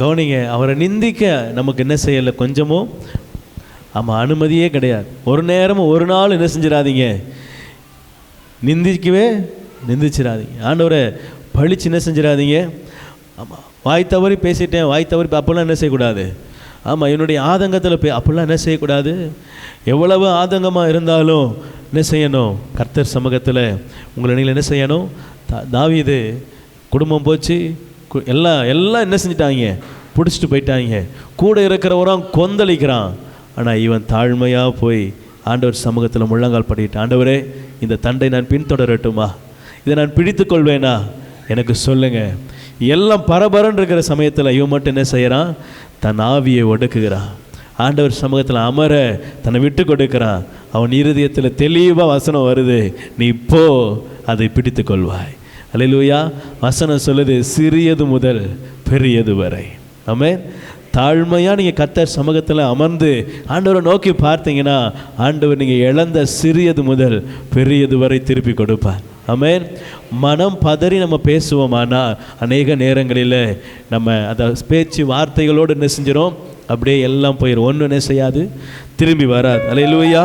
கவனிங்க, அவரை நிந்திக்க நமக்கு என்ன செய்யலை கொஞ்சமோ ஆமாம் அனுமதியே கிடையாது. ஒரு நேரமும் ஒரு நாள் என்ன செஞ்சிடாதீங்க, நிந்திச்சிடாதீங்க. ஆண்டவரை பழிச்சு என்ன செஞ்சிடாதீங்க. ஆமாம் வாய் தவறி பேசிட்டேன், வாய் தவறி அப்போல்லாம் என்ன செய்யக்கூடாது. ஆமாம் என்னுடைய ஆதங்கத்தில் அப்போல்லாம் என்ன செய்யக்கூடாது. எவ்வளவு ஆதங்கமாக இருந்தாலும் என்ன செய்யணும், கர்த்தர் சமூகத்தில் உங்களை நீங்கள் என்ன செய்யணும். தாவீது குடும்பம் போச்சு, எல்லாம் என்ன செஞ்சிட்டாங்க, பிடிச்சிட்டு போயிட்டாங்க. கூட இருக்கிறவரான் கொந்தளிக்கிறான். ஆனால் இவன் தாழ்மையாக போய் ஆண்டவர் சமூகத்தில் முழங்கால் படிக்கிட்டு, ஆண்டவரே இந்த தண்டை நான் பின்தொடரட்டுமா, இதை நான் பிடித்து கொள்வேனா, எனக்கு சொல்லுங்கள். எல்லாம் பரபரன்னு இருக்கிற சமயத்தில் இவன் மட்டும் என்ன செய்கிறான், தன் ஆவியை ஒடுக்குகிறான். ஆண்டவர் சமூகத்தில் அமர தன்னை விட்டு கொடுக்கிறான். அவன் இருதயத்தில் தெளிவாக வசனம் வருது, நீ இப்போ அதை பிடித்து கொள்வாய். அல்லேலூயா. வசனம் சொல்லுது, சிறியது முதல் பெரியது வரை. ஆமென். தாழ்மையாக நீங்கள் கர்த்தர் சமூகத்தில் அமர்ந்து ஆண்டவரை நோக்கி பார்த்தீங்கன்னா ஆண்டவர் நீங்கள் இழந்த சிறியது முதல் பெரியது வரை திருப்பி கொடுப்பார். ஆமென். மனம் பதறி நம்ம பேசுவோமானால் அநேக நேரங்களில் நம்ம அந்த பேச்சு வார்த்தைகளோடு என்ன செஞ்சிடும், அப்படியே எல்லாம் போயிடும். ஒன்றும் என்ன செய்யாது, திரும்பி வராது. அல்லேலூயா.